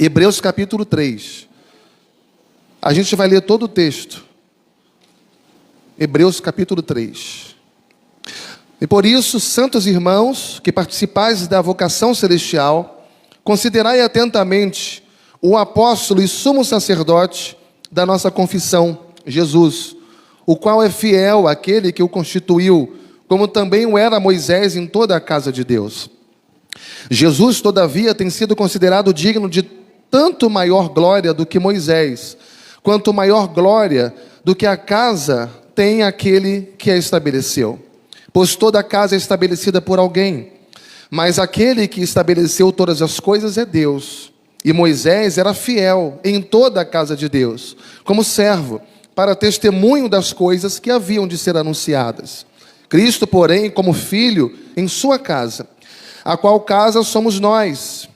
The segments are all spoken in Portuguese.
Hebreus capítulo 3. A gente vai ler todo o texto. Hebreus capítulo 3. E por isso, santos irmãos, que participais da vocação celestial, considerai atentamente o apóstolo e sumo sacerdote da nossa confissão, Jesus, o qual é fiel àquele que o constituiu, como também o era Moisés em toda a casa de Deus. Jesus, todavia, tem sido considerado digno de tanto maior glória do que Moisés, quanto maior glória do que a casa tem aquele que a estabeleceu. Pois toda a casa é estabelecida por alguém, mas aquele que estabeleceu todas as coisas é Deus. E Moisés era fiel em toda a casa de Deus, como servo, para testemunho das coisas que haviam de ser anunciadas. Cristo, porém, como filho em sua casa, a qual casa somos nós,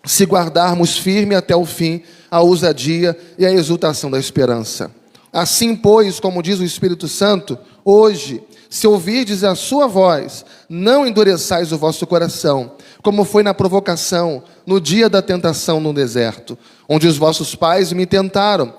se guardarmos firme até o fim a ousadia e a exultação da esperança. Assim, pois, como diz o Espírito Santo, hoje, se ouvirdes a sua voz, não endureçais o vosso coração, como foi na provocação, no dia da tentação no deserto, onde os vossos pais me tentaram,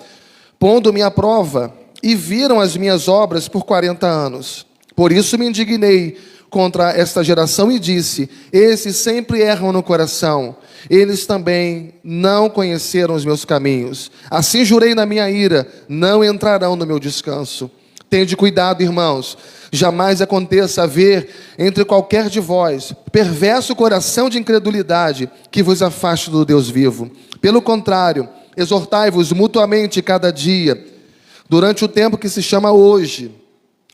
pondo-me à prova, e viram as minhas obras por 40 anos. Por isso me indignei contra esta geração e disse: esses sempre erram no coração, eles também não conheceram os meus caminhos. Assim jurei na minha ira, não entrarão no meu descanso. Tende cuidado, irmãos, jamais aconteça haver entre qualquer de vós perverso coração de incredulidade que vos afaste do Deus vivo. Pelo contrário, exortai-vos mutuamente cada dia, durante o tempo que se chama hoje,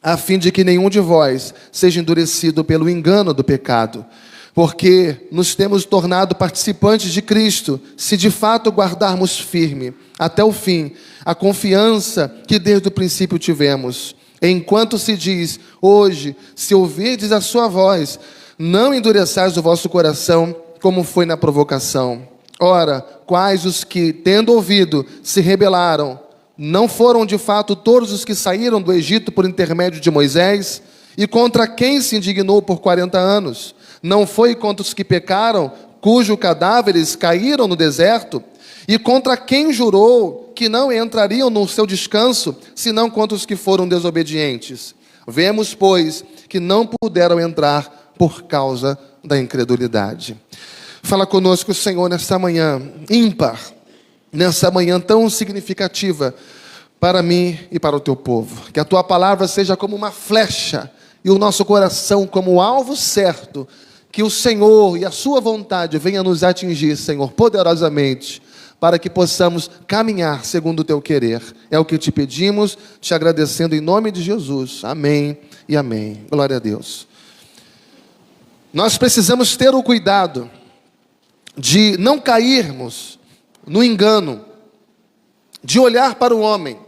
a fim de que nenhum de vós seja endurecido pelo engano do pecado. Porque nos temos tornado participantes de Cristo, se de fato guardarmos firme, até o fim, a confiança que desde o princípio tivemos. Enquanto se diz, hoje, se ouvirdes a sua voz, não endureçais o vosso coração, como foi na provocação. Ora, quais os que, tendo ouvido, se rebelaram? Não foram de fato todos os que saíram do Egito por intermédio de Moisés? E contra quem se indignou por 40 anos? Não foi contra os que pecaram, cujos cadáveres caíram no deserto? E contra quem jurou que não entrariam no seu descanso, senão contra os que foram desobedientes? Vemos, pois, que não puderam entrar por causa da incredulidade. Fala conosco, Senhor, nesta manhã ímpar, nessa manhã tão significativa para mim e para o teu povo. Que a tua palavra seja como uma flecha e o nosso coração como o alvo certo. Que o Senhor e a sua vontade venha nos atingir, Senhor, poderosamente, para que possamos caminhar segundo o teu querer. É o que te pedimos, te agradecendo em nome de Jesus. Amém e amém. Glória a Deus. Nós precisamos ter o cuidado de não cairmos no engano, de olhar para o homem,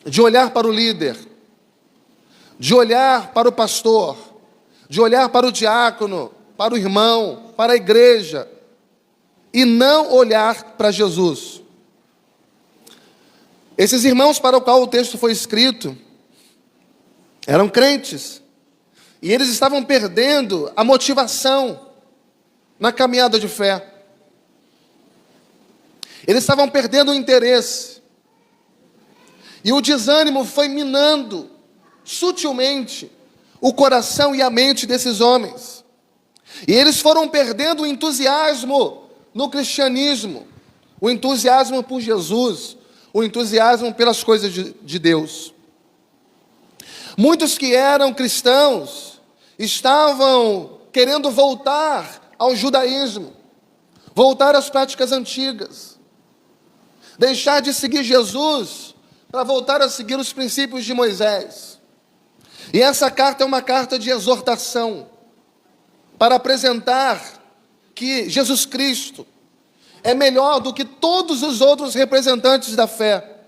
de olhar para o líder, de olhar para o pastor, de olhar para o diácono, para o irmão, para a igreja, e não olhar para Jesus. Esses irmãos para o qual o texto foi escrito eram crentes, e eles estavam perdendo a motivação na caminhada de fé. Eles estavam perdendo o interesse, e o desânimo foi minando sutilmente o coração e a mente desses homens, e eles foram perdendo o entusiasmo no cristianismo, o entusiasmo por Jesus, o entusiasmo pelas coisas de Deus. Muitos que eram cristãos estavam querendo voltar ao judaísmo, voltar às práticas antigas, deixar de seguir Jesus para voltar a seguir os princípios de Moisés. E essa carta é uma carta de exortação para apresentar que Jesus Cristo é melhor do que todos os outros representantes da fé.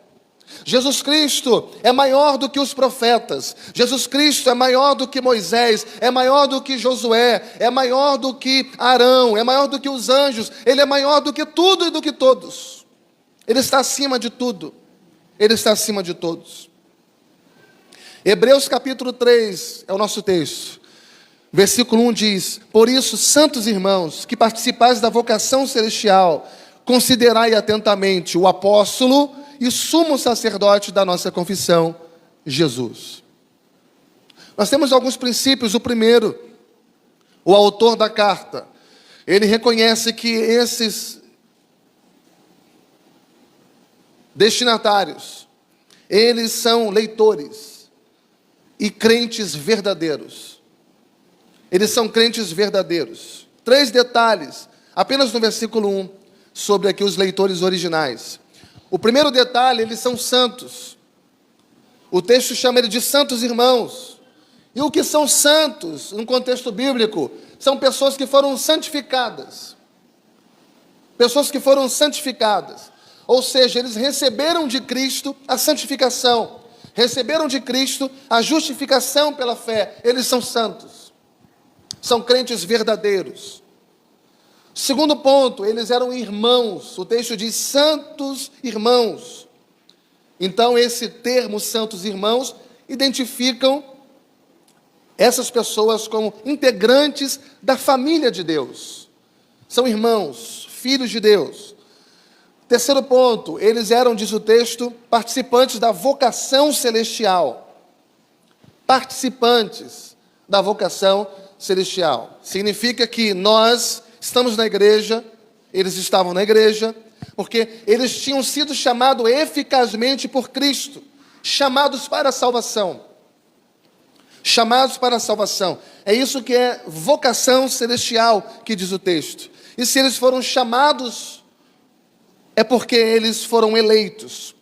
Jesus Cristo é maior do que os profetas. Jesus Cristo é maior do que Moisés, é maior do que Josué, é maior do que Arão, é maior do que os anjos. Ele é maior do que tudo e do que todos. Ele está acima de tudo. Ele está acima de todos. Hebreus capítulo 3 é o nosso texto. Versículo 1 diz: por isso, santos irmãos, que participais da vocação celestial, considerai atentamente o apóstolo e sumo sacerdote da nossa confissão, Jesus. Nós temos alguns princípios. O primeiro, o autor da carta, ele reconhece que esses destinatários, eles são leitores e crentes verdadeiros. Eles são crentes verdadeiros. 3 detalhes, apenas no versículo 1, sobre aqui os leitores originais. O primeiro detalhe, eles são santos. O texto chama ele de santos irmãos. E o que são santos, no contexto bíblico, são pessoas que foram santificadas. Pessoas que foram santificadas. Ou seja, eles receberam de Cristo a santificação. Receberam de Cristo a justificação pela fé. Eles são santos. São crentes verdadeiros. Segundo ponto, eles eram irmãos. O texto diz santos irmãos. Então, esse termo, santos irmãos, identificam essas pessoas como integrantes da família de Deus. São irmãos, filhos de Deus. Terceiro ponto, eles eram, diz o texto, participantes da vocação celestial. Participantes da vocação celestial. Significa que nós estamos na igreja, eles estavam na igreja, porque eles tinham sido chamados eficazmente por Cristo, chamados para a salvação. Chamados para a salvação. É isso que é vocação celestial, que diz o texto. E se eles foram chamados, é porque eles foram eleitos.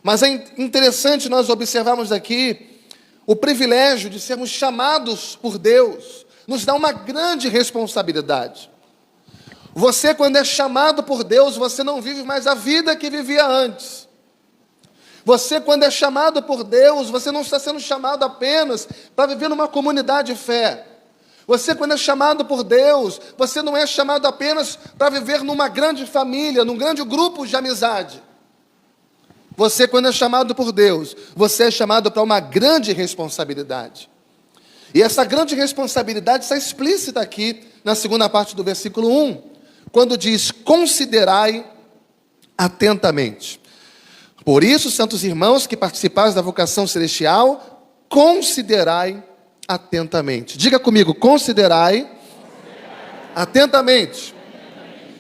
Mas é interessante nós observarmos aqui o privilégio de sermos chamados por Deus, nos dá uma grande responsabilidade. Você, quando é chamado por Deus, você não vive mais a vida que vivia antes. Você, quando é chamado por Deus, você não está sendo chamado apenas para viver numa comunidade de fé. Você, quando é chamado por Deus, você não é chamado apenas para viver numa grande família, num grande grupo de amizade. Você, quando é chamado por Deus, você é chamado para uma grande responsabilidade. E essa grande responsabilidade está explícita aqui na segunda parte do versículo 1, quando diz: considerai atentamente. Por isso, santos irmãos que participais da vocação celestial, considerai atentamente. Diga comigo: considerai atentamente.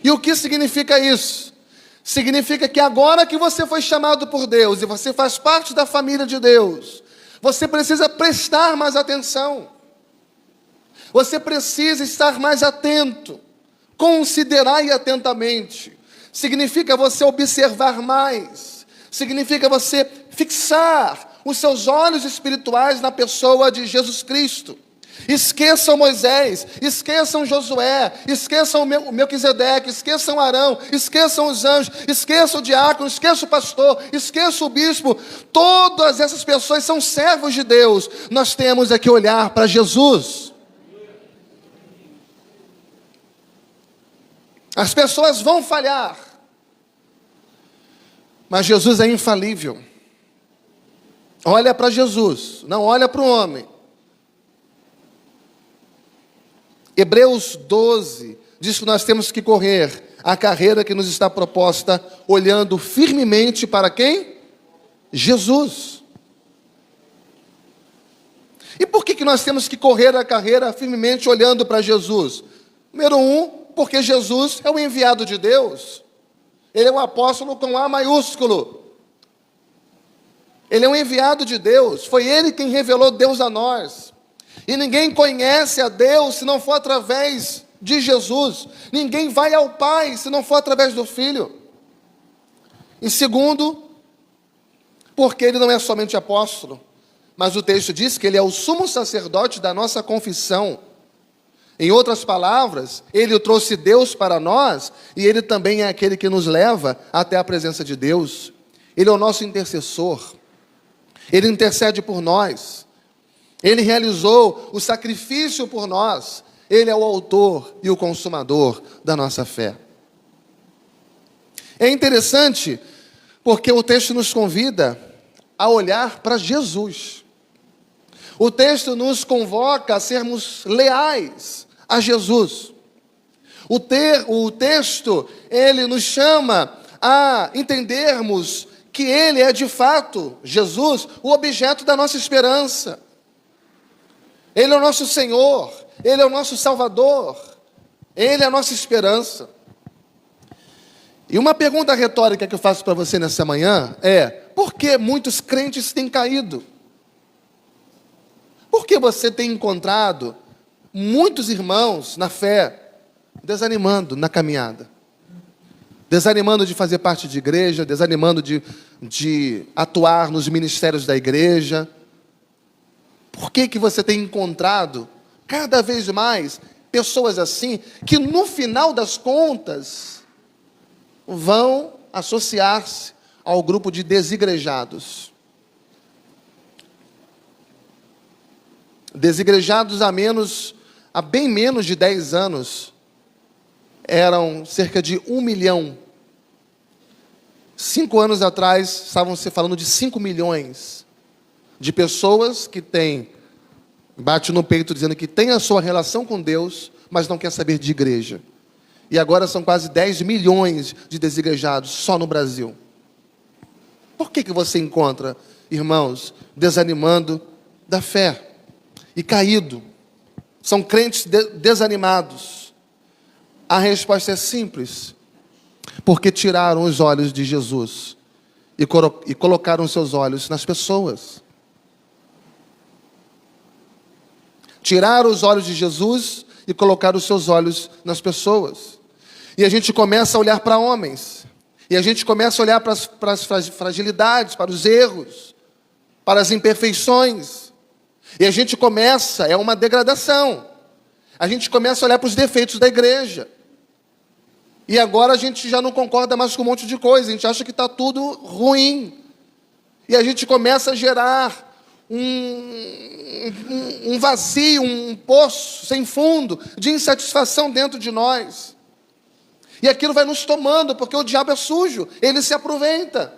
E o que significa isso? Significa que agora que você foi chamado por Deus e você faz parte da família de Deus, você precisa prestar mais atenção. Você precisa estar mais atento. Considerai atentamente. Significa você observar mais. Significa você fixar os seus olhos espirituais na pessoa de Jesus Cristo. Esqueçam Moisés, esqueçam Josué, esqueçam Melquisedeque, esqueçam Arão, esqueçam os anjos, esqueçam o diácono, esqueçam o pastor, esqueçam o bispo. Todas essas pessoas são servos de Deus. Nós temos que olhar para Jesus. As pessoas vão falhar, mas Jesus é infalível. Olha para Jesus, não olha para o homem. Hebreus 12 diz que nós temos que correr a carreira que nos está proposta, olhando firmemente para quem? Jesus. E por que nós temos que correr a carreira firmemente olhando para Jesus? Número 1, porque Jesus é o enviado de Deus. Ele é um apóstolo com A maiúsculo. Ele é um enviado de Deus. Foi Ele quem revelou Deus a nós. E ninguém conhece a Deus se não for através de Jesus. Ninguém vai ao Pai se não for através do Filho. E segundo, porque Ele não é somente apóstolo, mas o texto diz que Ele é o sumo sacerdote da nossa confissão. Em outras palavras, Ele trouxe Deus para nós e Ele também é aquele que nos leva até a presença de Deus. Ele é o nosso intercessor. Ele intercede por nós. Ele realizou o sacrifício por nós. Ele é o autor e o consumador da nossa fé. É interessante porque o texto nos convida a olhar para Jesus. O texto nos convoca a sermos leais a Jesus. O texto, ele nos chama a entendermos que ele é de fato, Jesus, o objeto da nossa esperança. Ele é o nosso Senhor, ele é o nosso Salvador, ele é a nossa esperança. E uma pergunta retórica que eu faço para você nessa manhã é: por que muitos crentes têm caído? Por que você tem encontrado muitos irmãos na fé desanimando na caminhada? Desanimando de fazer parte de igreja, desanimando de atuar nos ministérios da igreja. Por que você tem encontrado cada vez mais pessoas assim, que no final das contas vão associar-se ao grupo de desigrejados? Desigrejados há bem menos de 10 anos, eram cerca de 1 milhão. 5 anos atrás, estavam se falando de 5 milhões de pessoas que bate no peito dizendo que tem a sua relação com Deus, mas não quer saber de igreja. E agora são quase 10 milhões de desigrejados só no Brasil. Por que você encontra, irmãos, desanimando da fé e caído? São crentes desanimados. A resposta é simples: porque tiraram os olhos de Jesus e colocaram seus olhos nas pessoas. Tiraram os olhos de Jesus e colocaram os seus olhos nas pessoas. E a gente começa a olhar para homens. E a gente começa a olhar para as fragilidades, para os erros, para as imperfeições. E a gente começa, é uma degradação. A gente começa a olhar para os defeitos da igreja. E agora a gente já não concorda mais com um monte de coisa. A gente acha que está tudo ruim. E a gente começa a gerar um vazio, um poço sem fundo de insatisfação dentro de nós. E aquilo vai nos tomando, porque o diabo é sujo, ele se aproveita.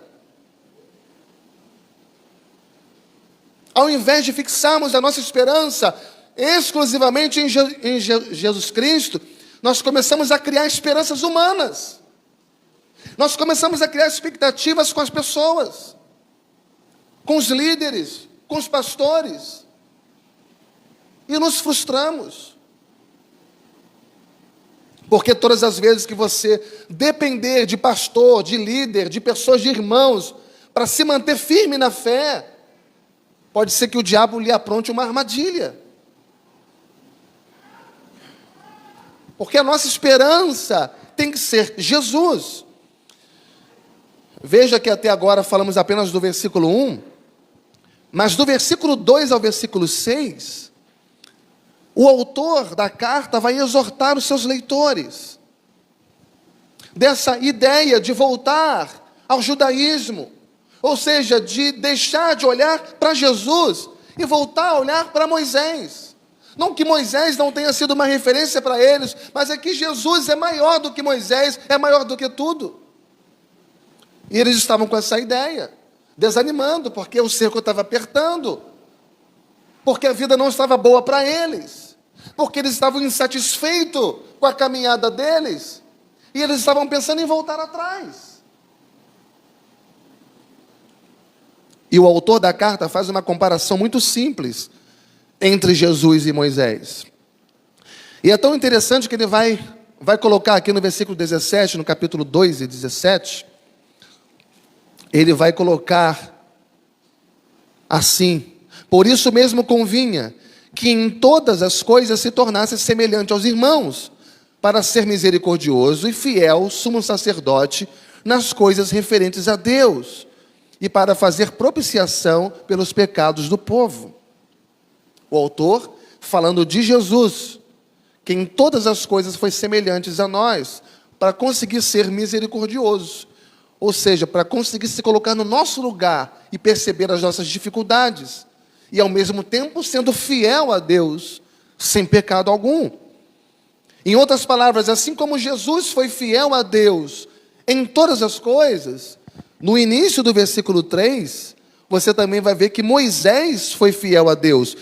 Ao invés de fixarmos a nossa esperança exclusivamente em Jesus Cristo, nós começamos a criar esperanças humanas. Nós começamos a criar expectativas com as pessoas, com os líderes, com os pastores, e nos frustramos. Porque todas as vezes que você depender de pastor, de líder, de pessoas, de irmãos, para se manter firme na fé, pode ser que o diabo lhe apronte uma armadilha. Porque a nossa esperança tem que ser Jesus. Veja que até agora falamos apenas do versículo 1, mas do versículo 2 ao versículo 6, o autor da carta vai exortar os seus leitores dessa ideia de voltar ao judaísmo, ou seja, de deixar de olhar para Jesus e voltar a olhar para Moisés. Não que Moisés não tenha sido uma referência para eles, mas é que Jesus é maior do que Moisés, é maior do que tudo. E eles estavam com essa ideia, desanimando, porque o cerco estava apertando, porque a vida não estava boa para eles, porque eles estavam insatisfeitos com a caminhada deles, e eles estavam pensando em voltar atrás. E o autor da carta faz uma comparação muito simples entre Jesus e Moisés. E é tão interessante que ele vai colocar aqui no versículo 17, no capítulo 2 e 17, ele vai colocar assim: por isso mesmo convinha que em todas as coisas se tornasse semelhante aos irmãos, para ser misericordioso e fiel sumo sacerdote nas coisas referentes a Deus, e para fazer propiciação pelos pecados do povo. O autor, falando de Jesus, que em todas as coisas foi semelhante a nós, para conseguir ser misericordioso, ou seja, para conseguir se colocar no nosso lugar e perceber as nossas dificuldades, e ao mesmo tempo sendo fiel a Deus, sem pecado algum. Em outras palavras, assim como Jesus foi fiel a Deus em todas as coisas, no início do versículo 3, você também vai ver que Moisés foi fiel a Deus.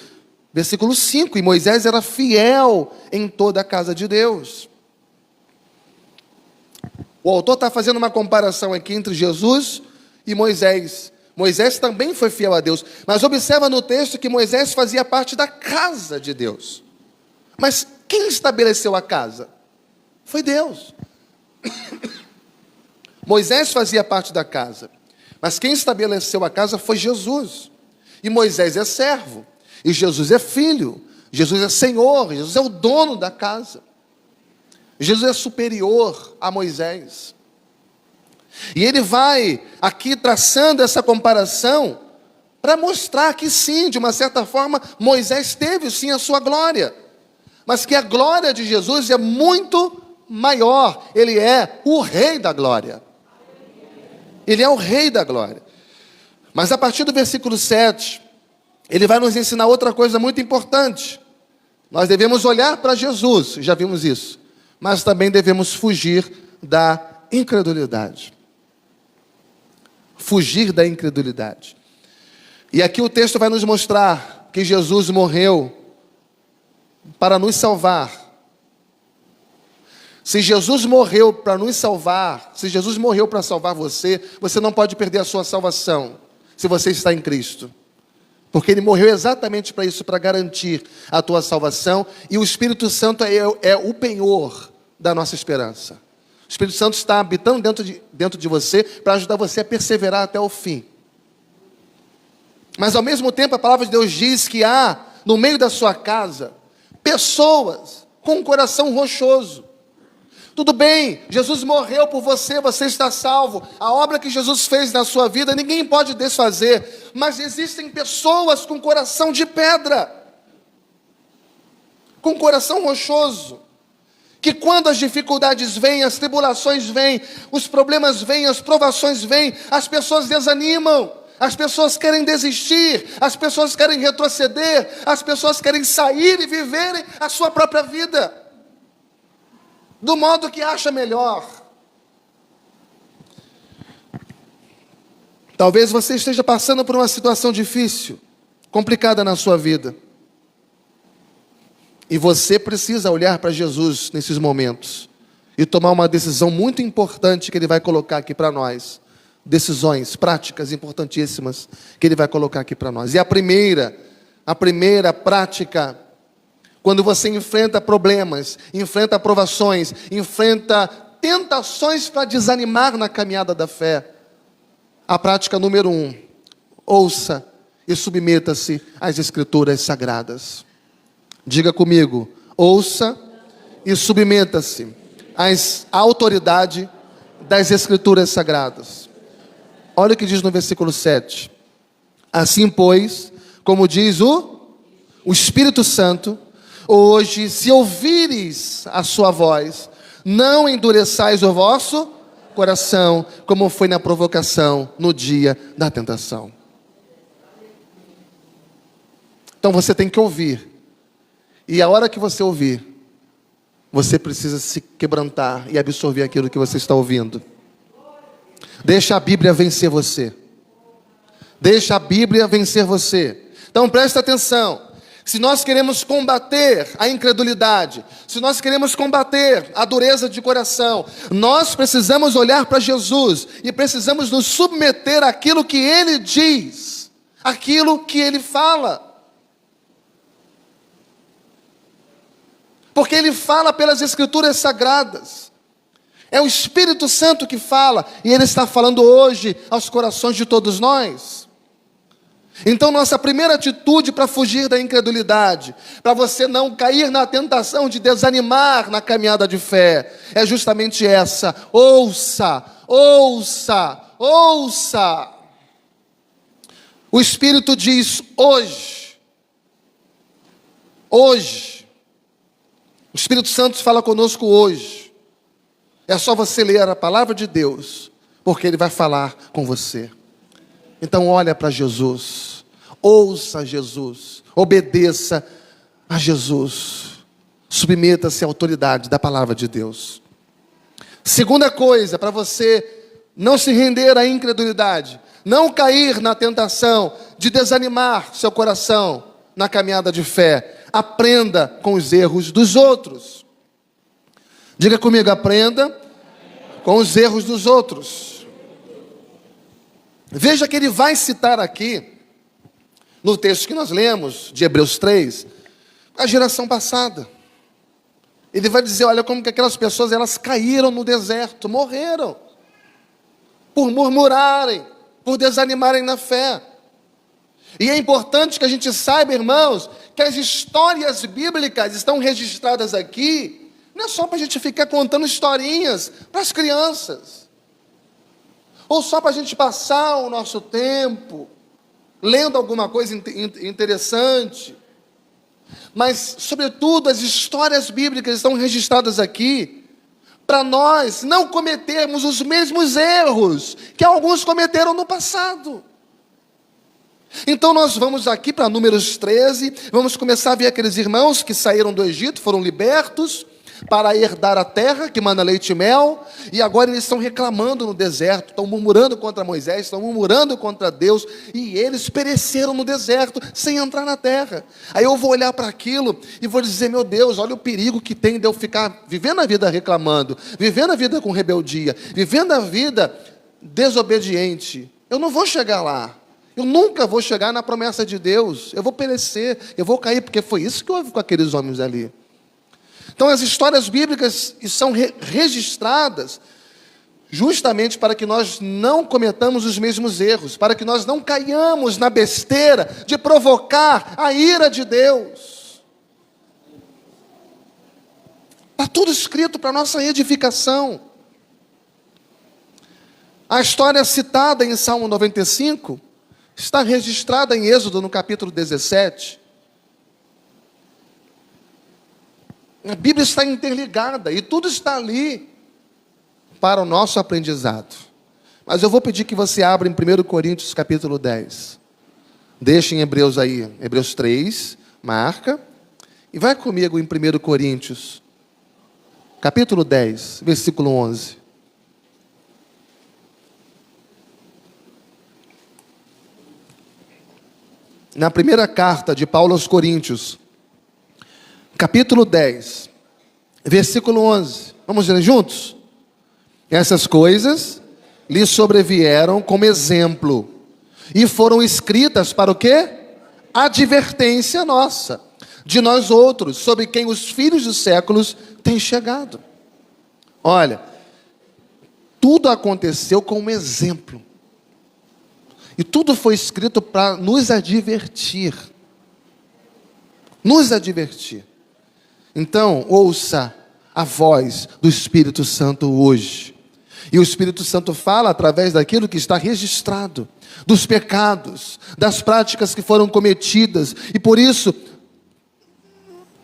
Versículo 5, e Moisés era fiel em toda a casa de Deus. O autor está fazendo uma comparação aqui entre Jesus e Moisés. Moisés também foi fiel a Deus, mas observa no texto que Moisés fazia parte da casa de Deus. Mas quem estabeleceu a casa? Foi Deus. Moisés fazia parte da casa, mas quem estabeleceu a casa foi Jesus. E Moisés é servo, e Jesus é filho, Jesus é Senhor, Jesus é o dono da casa. Jesus é superior a Moisés. E ele vai aqui traçando essa comparação para mostrar que sim, de uma certa forma, Moisés teve sim a sua glória, mas que a glória de Jesus é muito maior. Ele é o Rei da glória. Ele é o Rei da glória. Mas a partir do versículo 7, ele vai nos ensinar outra coisa muito importante. Nós devemos olhar para Jesus, já vimos isso, mas também devemos fugir da incredulidade. Fugir da incredulidade. E aqui o texto vai nos mostrar que Jesus morreu para nos salvar. Se Jesus morreu para nos salvar, se Jesus morreu para salvar você, você não pode perder a sua salvação, se você está em Cristo. Porque Ele morreu exatamente para isso, para garantir a tua salvação, e o Espírito Santo é o penhor da nossa esperança. O Espírito Santo está habitando dentro de você, para ajudar você a perseverar até o fim. Mas ao mesmo tempo a palavra de Deus diz que há, no meio da sua casa, pessoas com um coração rochoso. Tudo bem, Jesus morreu por você, você está salvo. A obra que Jesus fez na sua vida, ninguém pode desfazer. Mas existem pessoas com coração de pedra, com coração rochoso, que quando as dificuldades vêm, as tribulações vêm, os problemas vêm, as provações vêm, as pessoas desanimam, as pessoas querem desistir, as pessoas querem retroceder, as pessoas querem sair e viverem a sua própria vida do modo que acha melhor. Talvez você esteja passando por uma situação difícil, complicada na sua vida. E você precisa olhar para Jesus nesses momentos e tomar uma decisão muito importante que Ele vai colocar aqui para nós. Decisões práticas importantíssimas que Ele vai colocar aqui para nós. E a primeira prática, quando você enfrenta problemas, enfrenta provações, enfrenta tentações para desanimar na caminhada da fé, a prática número 1, ouça e submeta-se às Escrituras Sagradas. Diga comigo, ouça e submeta-se à autoridade das Escrituras Sagradas. Olha o que diz no versículo 7. Assim, pois, como diz o Espírito Santo, hoje, se ouvires a sua voz, não endureçais o vosso coração, como foi na provocação, no dia da tentação. Então você tem que ouvir. E a hora que você ouvir, você precisa se quebrantar e absorver aquilo que você está ouvindo. Deixa a Bíblia vencer você. Deixa a Bíblia vencer você. Então presta atenção. Se nós queremos combater a incredulidade, se nós queremos combater a dureza de coração, nós precisamos olhar para Jesus e precisamos nos submeter àquilo que Ele diz, àquilo que Ele fala. Porque Ele fala pelas Escrituras Sagradas. É o Espírito Santo que fala, e Ele está falando hoje aos corações de todos nós. Então nossa primeira atitude para fugir da incredulidade, para você não cair na tentação de desanimar na caminhada de fé, é justamente essa: ouça, ouça, ouça. O Espírito diz hoje, hoje, o Espírito Santo fala conosco hoje. É só você ler a palavra de Deus, porque Ele vai falar com você. Então olha para Jesus, ouça Jesus, obedeça a Jesus, submeta-se à autoridade da palavra de Deus. Segunda coisa, para você não se render à incredulidade, não cair na tentação de desanimar seu coração, na caminhada de fé. Aprenda com os erros dos outros. Diga comigo, aprenda com os erros dos outros. Veja que ele vai citar aqui, no texto que nós lemos, de Hebreus 3, a geração passada. Ele vai dizer, olha como que aquelas pessoas, elas caíram no deserto, morreram, por murmurarem, por desanimarem na fé. E é importante que a gente saiba, irmãos, que as histórias bíblicas estão registradas aqui, não é só para a gente ficar contando historinhas para as crianças, ou só para a gente passar o nosso tempo lendo alguma coisa interessante, mas, sobretudo, as histórias bíblicas estão registradas aqui para nós não cometermos os mesmos erros que alguns cometeram no passado. Então nós vamos aqui para Números 13, vamos começar a ver aqueles irmãos que saíram do Egito, foram libertos para herdar a terra que mana leite e mel, e agora eles estão reclamando no deserto, estão murmurando contra Moisés, estão murmurando contra Deus, e eles pereceram no deserto sem entrar na terra. Aí eu vou olhar para aquilo e vou dizer, meu Deus, olha o perigo que tem de eu ficar vivendo a vida reclamando, vivendo a vida com rebeldia, vivendo a vida desobediente. Eu não vou chegar lá. Eu nunca vou chegar na promessa de Deus. Eu vou perecer, eu vou cair, porque foi isso que houve com aqueles homens ali. Então as histórias bíblicas são registradas justamente para que nós não cometamos os mesmos erros, para que nós não caiamos na besteira de provocar a ira de Deus. Está tudo escrito para a nossa edificação. A história citada em Salmo 95 está registrada em Êxodo, no capítulo 17. A Bíblia está interligada e tudo está ali para o nosso aprendizado. Mas eu vou pedir que você abra em 1 Coríntios capítulo 10. Deixa em Hebreus aí, Hebreus 3, marca. E vai comigo em 1 Coríntios, capítulo 10, versículo 11. Na primeira carta de Paulo aos Coríntios, capítulo 10, versículo 11. Vamos ler juntos? Essas coisas lhe sobrevieram como exemplo e foram escritas para o quê? Advertência nossa, de nós outros, sobre quem os filhos dos séculos têm chegado. Olha, tudo aconteceu como exemplo. E tudo foi escrito para nos advertir. Nos advertir. Então, ouça a voz do Espírito Santo hoje. E o Espírito Santo fala através daquilo que está registrado, dos pecados, das práticas que foram cometidas. E por isso,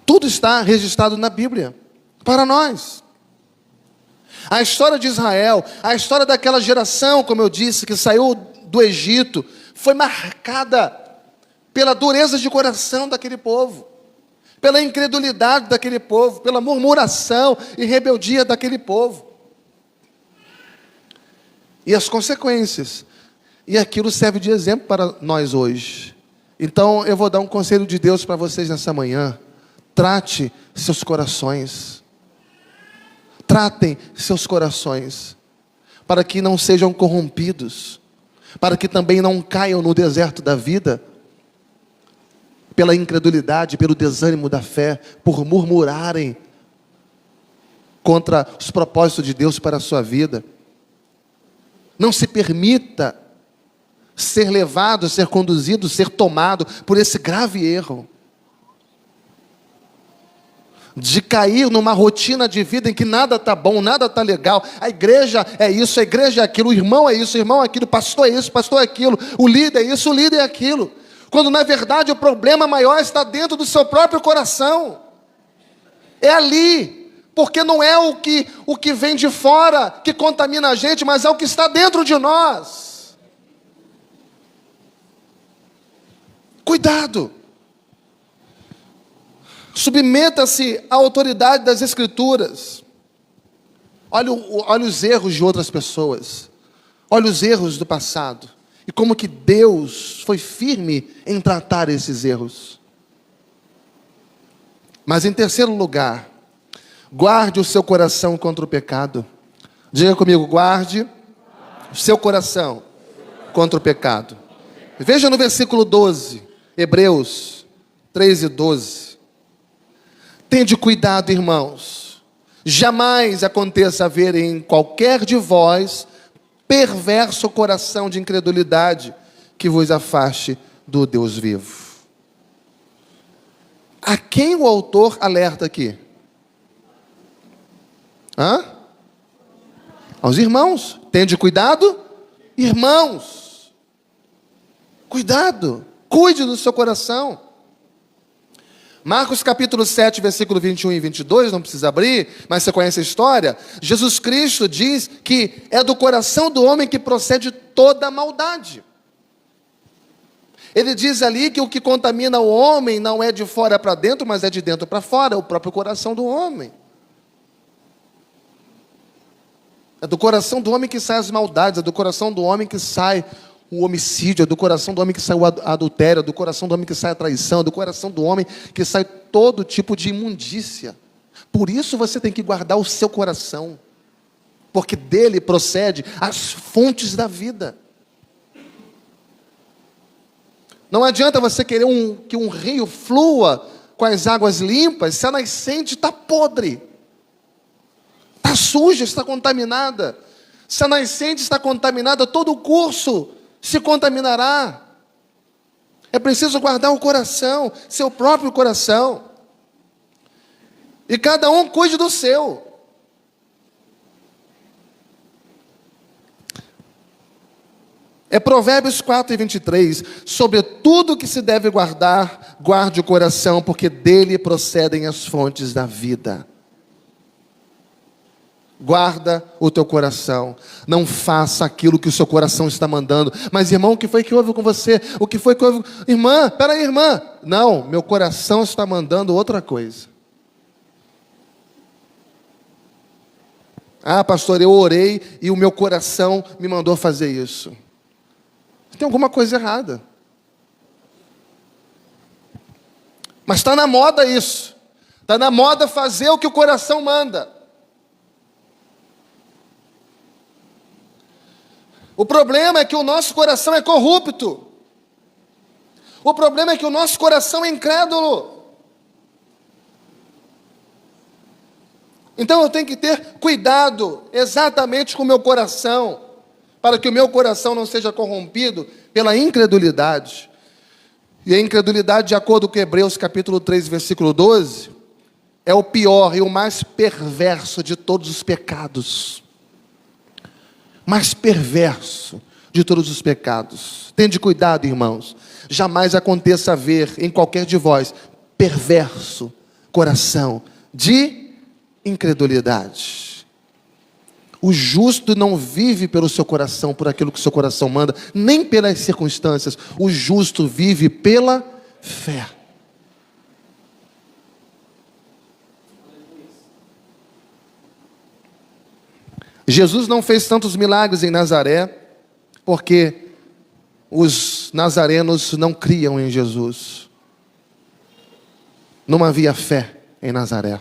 tudo está registrado na Bíblia, para nós. A história de Israel, a história daquela geração, como eu disse, que saiu do Egito, foi marcada pela dureza de coração daquele povo, pela incredulidade daquele povo, pela murmuração e rebeldia daquele povo. E as consequências. E aquilo serve de exemplo para nós hoje. Então eu vou dar um conselho de Deus para vocês nessa manhã. Trate seus corações. Tratem seus corações, para que não sejam corrompidos, para que também não caiam no deserto da vida, pela incredulidade, pelo desânimo da fé, por murmurarem contra os propósitos de Deus para a sua vida. Não se permita ser levado, ser conduzido, ser tomado por esse grave erro de cair numa rotina de vida em que nada está bom, nada está legal. A igreja é isso, a igreja é aquilo, o irmão é isso, o irmão é aquilo, o pastor é isso, o pastor é aquilo, o líder é isso, o líder é aquilo. Quando na verdade o problema maior está dentro do seu próprio coração. É ali, porque não é o que vem de fora que contamina a gente, mas é o que está dentro de nós. Cuidado. Submeta-se à autoridade das Escrituras. Olha os erros de outras pessoas. Olha os erros do passado. E como que Deus foi firme em tratar esses erros. Mas em terceiro lugar, guarde o seu coração contra o pecado. Diga comigo, guarde o seu coração contra o pecado. Veja no versículo 12, Hebreus 13:12. Tende cuidado, irmãos, jamais aconteça haver em qualquer de vós perverso coração de incredulidade que vos afaste do Deus vivo. A quem o autor alerta aqui? Aos irmãos. Tende cuidado, irmãos. Cuidado, cuide do seu coração. Marcos capítulo 7, versículo 21 e 22, não precisa abrir, mas você conhece a história. Jesus Cristo diz que é do coração do homem que procede toda a maldade. Ele diz ali que o que contamina o homem não é de fora para dentro, mas é de dentro para fora, é o próprio coração do homem. É do coração do homem que saem as maldades, é do coração do homem que sai o homicídio, é do coração do homem que sai o adultério, é do coração do homem que sai a traição, é do coração do homem que sai todo tipo de imundícia. Por isso você tem que guardar o seu coração, porque dele procede as fontes da vida. Não adianta você querer que um rio flua com as águas limpas, se a nascente está podre, está suja, está contaminada. Se a nascente está contaminada, todo o curso se contaminará. É preciso guardar o coração, seu próprio coração. E cada um cuide do seu. É Provérbios 4:23. Sobre tudo que se deve guardar, guarde o coração, porque dele procedem as fontes da vida. Guarda o teu coração. Não faça aquilo que o seu coração está mandando. Mas irmão, o que foi que houve com você? O que foi que houve? Irmã, peraí, irmã. Não, meu coração está mandando outra coisa. Ah, pastor, eu orei e o meu coração me mandou fazer isso. Tem alguma coisa errada. Mas está na moda isso. Está na moda fazer o que o coração manda. O problema é que o nosso coração é corrupto. O problema é que o nosso coração é incrédulo. Então eu tenho que ter cuidado exatamente com o meu coração, para que o meu coração não seja corrompido pela incredulidade. E a incredulidade, de acordo com Hebreus capítulo 3, versículo 12, é o pior e o mais perverso de todos os pecados. Mais perverso de todos os pecados. Tende cuidado, irmãos. Jamais aconteça haver em qualquer de vós perverso coração de incredulidade. O justo não vive pelo seu coração, por aquilo que o seu coração manda, nem pelas circunstâncias. O justo vive pela fé. Jesus não fez tantos milagres em Nazaré, porque os nazarenos não criam em Jesus. Não havia fé em Nazaré.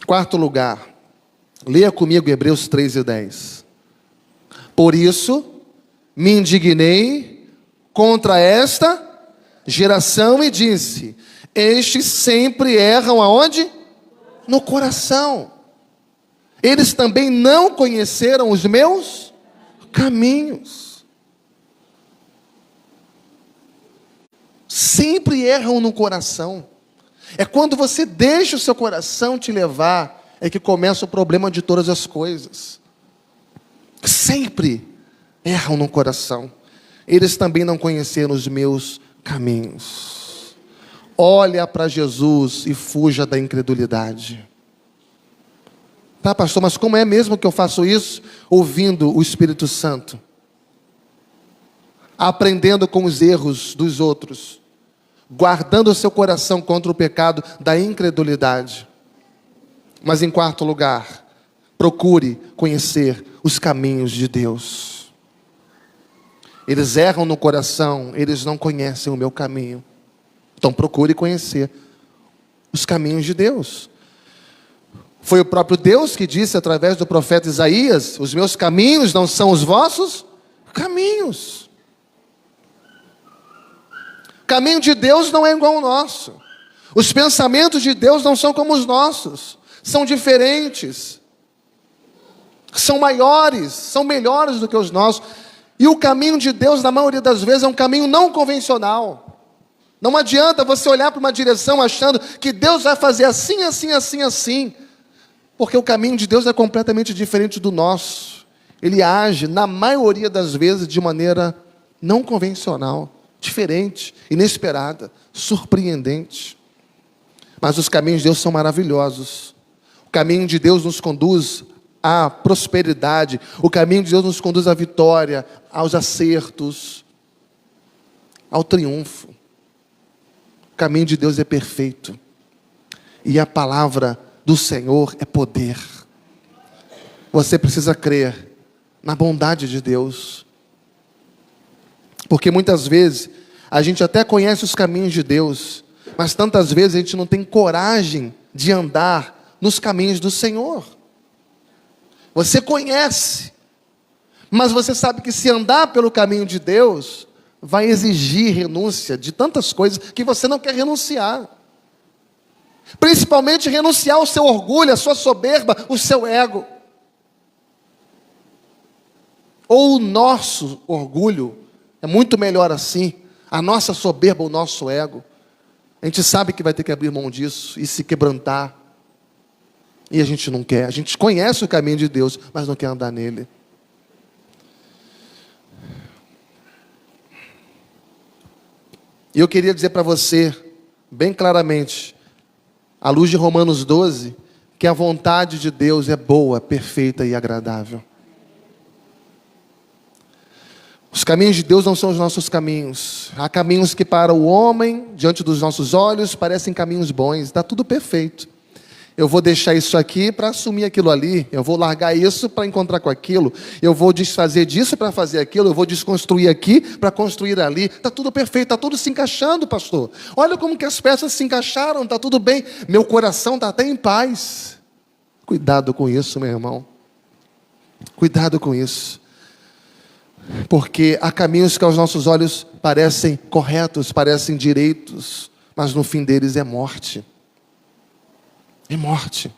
Quarto lugar, leia comigo Hebreus 3:10. Por isso, me indignei contra esta geração e disse: estes sempre erram aonde? No coração. Eles também não conheceram os meus caminhos. Sempre erram no coração. É quando você deixa o seu coração te levar, é que começa o problema de todas as coisas. Sempre erram no coração. Eles também não conheceram os meus caminhos. Olha para Jesus e fuja da incredulidade. Tá, pastor, mas como é mesmo que eu faço isso? Ouvindo o Espírito Santo. Aprendendo com os erros dos outros. Guardando o seu coração contra o pecado da incredulidade. Mas em quarto lugar, procure conhecer os caminhos de Deus. Eles erram no coração, eles não conhecem o meu caminho. Então procure conhecer os caminhos de Deus. Foi o próprio Deus que disse através do profeta Isaías: os meus caminhos não são os vossos caminhos. O caminho de Deus não é igual ao nosso. Os pensamentos de Deus não são como os nossos. São diferentes. São maiores, são melhores do que os nossos. E o caminho de Deus, na maioria das vezes, é um caminho não convencional. Não adianta você olhar para uma direção achando que Deus vai fazer assim, assim, assim, assim. Porque o caminho de Deus é completamente diferente do nosso. Ele age, na maioria das vezes, de maneira não convencional, diferente, inesperada, surpreendente. Mas os caminhos de Deus são maravilhosos. O caminho de Deus nos conduz à prosperidade. O caminho de Deus nos conduz à vitória, aos acertos, ao triunfo. O caminho de Deus é perfeito. E a palavra do Senhor é poder. Você precisa crer na bondade de Deus. Porque muitas vezes a gente até conhece os caminhos de Deus, mas tantas vezes a gente não tem coragem de andar nos caminhos do Senhor. Você conhece, mas você sabe que se andar pelo caminho de Deus vai exigir renúncia de tantas coisas que você não quer renunciar. Principalmente renunciar ao seu orgulho, a sua soberba, o seu ego. Ou o nosso orgulho, é muito melhor assim, a nossa soberba, o nosso ego. A gente sabe que vai ter que abrir mão disso e se quebrantar. E a gente não quer. A gente conhece o caminho de Deus, mas não quer andar nele. E eu queria dizer para você, bem claramente, à luz de Romanos 12, que a vontade de Deus é boa, perfeita e agradável. Os caminhos de Deus não são os nossos caminhos. Há caminhos que para o homem, diante dos nossos olhos, parecem caminhos bons. Está tudo perfeito. Eu vou deixar isso aqui para assumir aquilo ali. Eu vou largar isso para encontrar com aquilo. Eu vou desfazer disso para fazer aquilo. Eu vou desconstruir aqui para construir ali. Está tudo perfeito, está tudo se encaixando, pastor. Olha como que as peças se encaixaram, está tudo bem. Meu coração está até em paz. Cuidado com isso, meu irmão. Cuidado com isso. Porque há caminhos que aos nossos olhos parecem corretos, parecem direitos, mas no fim deles é morte. É morte.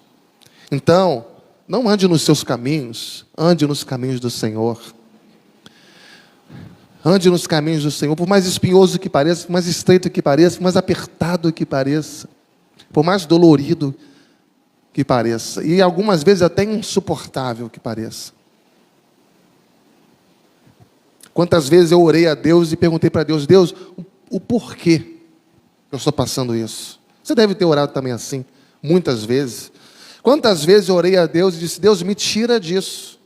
Então, não ande nos seus caminhos, ande nos caminhos do Senhor. Ande nos caminhos do Senhor, por mais espinhoso que pareça, por mais estreito que pareça, por mais apertado que pareça, por mais dolorido que pareça, e algumas vezes até insuportável que pareça. Quantas vezes eu orei a Deus e perguntei para Deus: Deus, o porquê eu estou passando isso? Você deve ter orado também assim, muitas vezes. Quantas vezes eu orei a Deus e disse: Deus, me tira disso.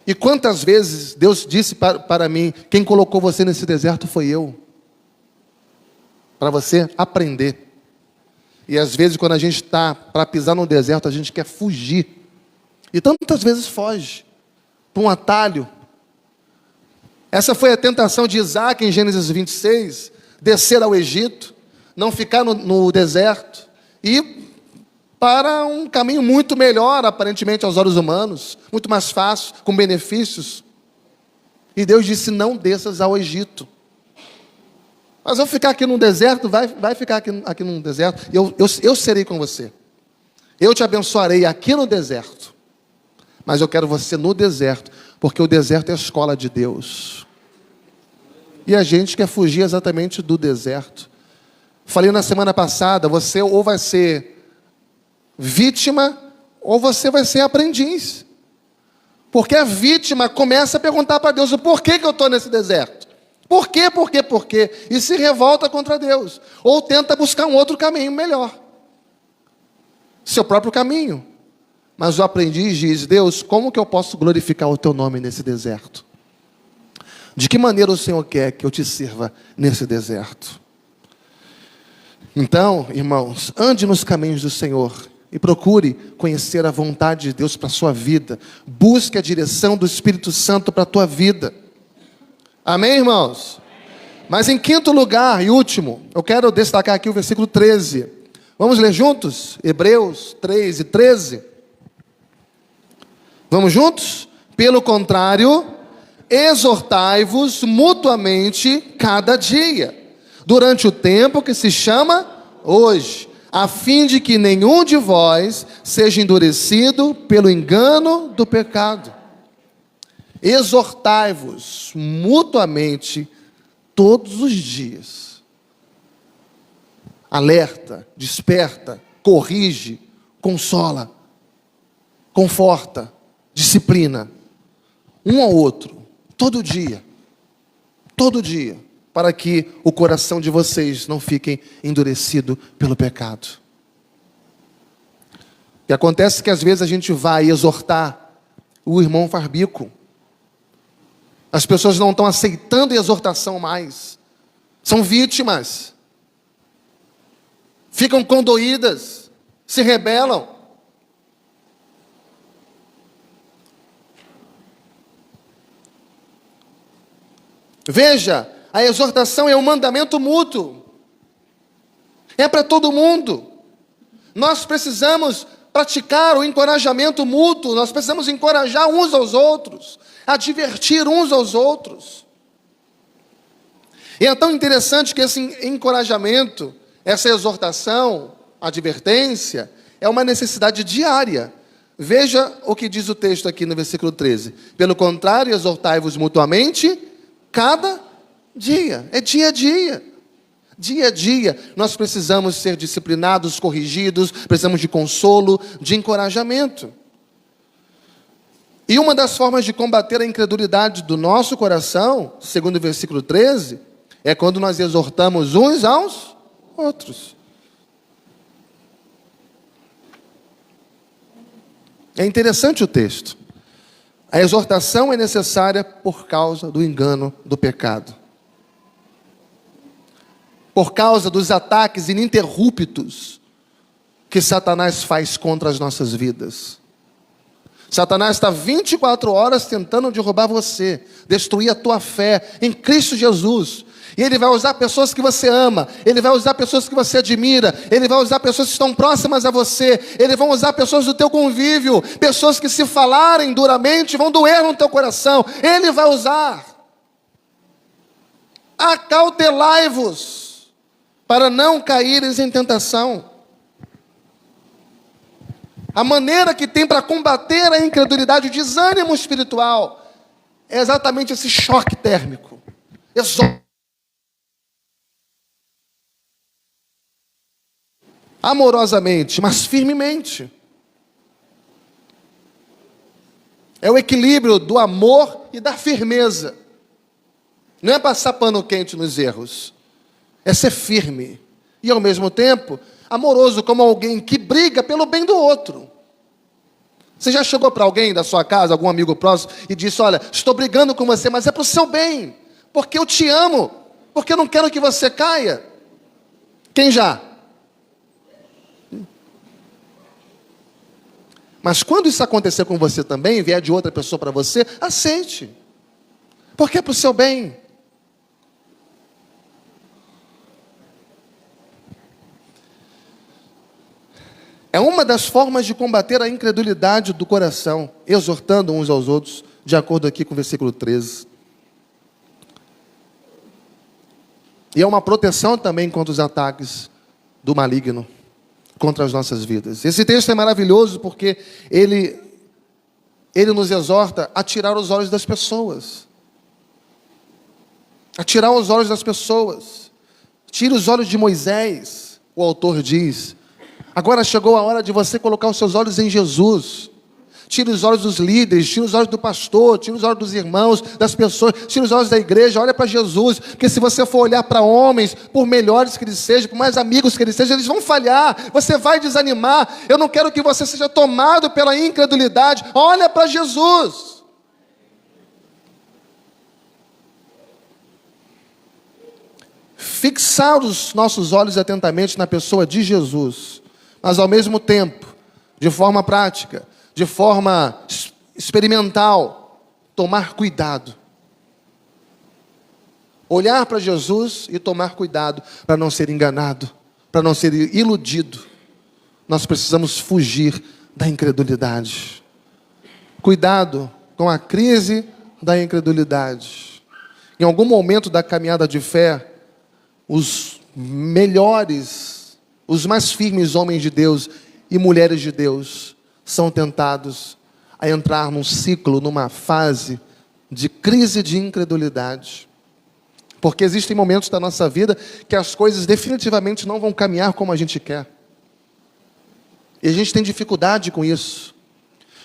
E quantas vezes Deus disse para mim: quem colocou você nesse deserto foi eu. Para você aprender. E às vezes quando a gente está para pisar no deserto, a gente quer fugir. E tantas vezes foge para um atalho. Essa foi a tentação de Isaac em Gênesis 26, descer ao Egito, não ficar no deserto, e para um caminho muito melhor, aparentemente aos olhos humanos, muito mais fácil, com benefícios. E Deus disse: não desças ao Egito. Mas eu ficar aqui no deserto, vai ficar aqui no deserto, e eu serei com você. Eu te abençoarei aqui no deserto. Mas eu quero você no deserto, porque o deserto é a escola de Deus. E a gente quer fugir exatamente do deserto. Falei na semana passada, você ou vai ser vítima, ou você vai ser aprendiz. Porque a vítima começa a perguntar para Deus: por que eu estou nesse deserto? Por quê? E se revolta contra Deus. Ou tenta buscar um outro caminho melhor. Seu próprio caminho. Mas o aprendiz diz: Deus, como que eu posso glorificar o teu nome nesse deserto? De que maneira o Senhor quer que eu te sirva nesse deserto? Então, irmãos, ande nos caminhos do Senhor. e procure conhecer a vontade de Deus para a sua vida. Busque a direção do Espírito Santo para a tua vida. Amém, irmãos? Mas em quinto lugar e último, eu quero destacar aqui o versículo 13. Vamos ler juntos? Hebreus 3 e 13. Vamos juntos? Pelo contrário, exortai-vos mutuamente cada dia, durante o tempo que se chama hoje, a fim de que nenhum de vós seja endurecido pelo engano do pecado. Exortai-vos mutuamente todos os dias. Alerta, desperta, corrige, consola, conforta, disciplina, um ao outro, todo dia, para que o coração de vocês não fique endurecido pelo pecado. E acontece que às vezes a gente vai exortar, o irmão faz bico. As pessoas não estão aceitando a exortação mais. São vítimas. Ficam condoídas, se rebelam. Veja, a exortação é um mandamento mútuo. É para todo mundo. Nós precisamos praticar o encorajamento mútuo. Nós precisamos encorajar uns aos outros, advertir uns aos outros. E é tão interessante que esse encorajamento, essa exortação, advertência, é uma necessidade diária. Veja o que diz o texto aqui no versículo 13. Pelo contrário, exortai-vos mutuamente cada dia. É dia a dia. Dia a dia, nós precisamos ser disciplinados, corrigidos, precisamos de consolo, de encorajamento. E uma das formas de combater a incredulidade do nosso coração, segundo o versículo 13, é quando nós exortamos uns aos outros. É interessante o texto. A exortação é necessária por causa do engano do pecado. Por causa dos ataques ininterruptos que Satanás faz contra as nossas vidas. Satanás está 24 horas tentando derrubar você, destruir a tua fé em Cristo Jesus. E ele vai usar pessoas que você ama, ele vai usar pessoas que você admira, ele vai usar pessoas que estão próximas a você, ele vai usar pessoas do teu convívio, pessoas que se falarem duramente vão doer no teu coração, ele vai usar. Acautelai-vos para não caíres em tentação. A maneira que tem para combater a incredulidade, o desânimo espiritual, é exatamente esse choque térmico. Amorosamente, mas firmemente. É o equilíbrio do amor e da firmeza. Não é passar pano quente nos erros. É ser firme. E ao mesmo tempo, amoroso como alguém que briga pelo bem do outro. Você já chegou para alguém da sua casa, algum amigo próximo, e disse: olha, estou brigando com você, mas é para o seu bem. Porque eu te amo. Porque eu não quero que você caia. Quem já? Mas quando isso acontecer com você também, vier de outra pessoa para você, aceite. Porque é para o seu bem. É uma das formas de combater a incredulidade do coração, exortando uns aos outros, de acordo aqui com o versículo 13. E é uma proteção também contra os ataques do maligno, contra as nossas vidas. Esse texto é maravilhoso porque ele nos exorta a tirar os olhos das pessoas. A tirar os olhos das pessoas. Tire os olhos de Moisés, o autor diz. Agora chegou a hora de você colocar os seus olhos em Jesus. Tire os olhos dos líderes, tire os olhos do pastor, tire os olhos dos irmãos, das pessoas, tire os olhos da igreja, olha para Jesus. Porque se você for olhar para homens, por melhores que eles sejam, por mais amigos que eles sejam, eles vão falhar, você vai desanimar. Eu não quero que você seja tomado pela incredulidade. Olha para Jesus. Fixar os nossos olhos atentamente na pessoa de Jesus, mas ao mesmo tempo, de forma prática, de forma experimental, tomar cuidado. Olhar para Jesus e tomar cuidado para não ser enganado, para não ser iludido. Nós precisamos fugir da incredulidade. Cuidado com a crise da incredulidade. Em algum momento da caminhada de fé, os melhores, os mais firmes homens de Deus e mulheres de Deus são tentados a entrar num ciclo, numa fase de crise de incredulidade. Porque existem momentos da nossa vida que as coisas definitivamente não vão caminhar como a gente quer. E a gente tem dificuldade com isso.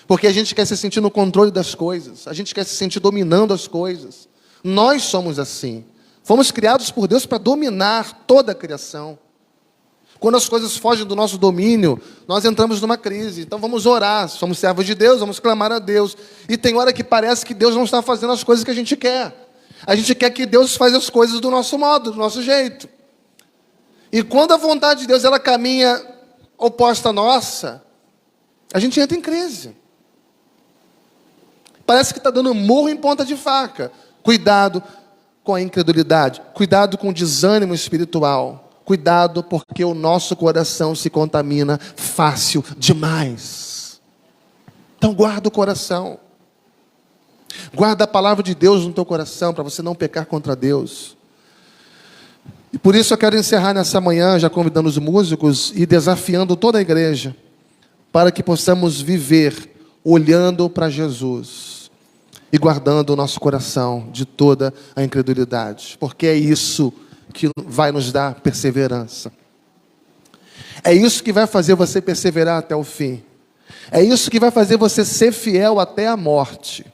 Porque a gente quer se sentir no controle das coisas. A gente quer se sentir dominando as coisas. Nós somos assim. Fomos criados por Deus para dominar toda a criação. Quando as coisas fogem do nosso domínio, nós entramos numa crise. Então vamos orar. Somos servos de Deus, vamos clamar a Deus. E tem hora que parece que Deus não está fazendo as coisas que a gente quer. A gente quer que Deus faça as coisas do nosso modo, do nosso jeito. E quando a vontade de Deus ela caminha oposta à nossa, a gente entra em crise. Parece que está dando murro em ponta de faca. Cuidado com a incredulidade. Cuidado com o desânimo espiritual. Cuidado porque o nosso coração se contamina fácil demais. Então guarda o coração. Guarda a palavra de Deus no teu coração para você não pecar contra Deus. E por isso eu quero encerrar nessa manhã, já convidando os músicos e desafiando toda a igreja, para que possamos viver olhando para Jesus e guardando o nosso coração de toda a incredulidade, porque é isso que vai nos dar perseverança. É isso que vai fazer você perseverar até o fim. É isso que vai fazer você ser fiel até a morte.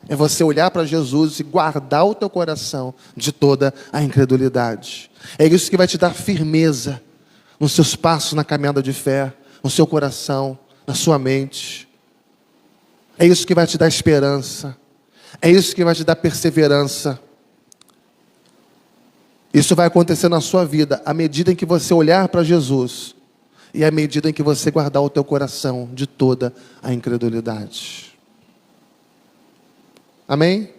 É você olhar para Jesus e guardar o teu coração de toda a incredulidade. É isso que vai te dar firmeza nos seus passos na caminhada de fé, no seu coração, na sua mente. É isso que vai te dar esperança. É isso que vai te dar perseverança. Isso vai acontecer na sua vida à medida em que você olhar para Jesus e à medida em que você guardar o teu coração de toda a incredulidade. Amém?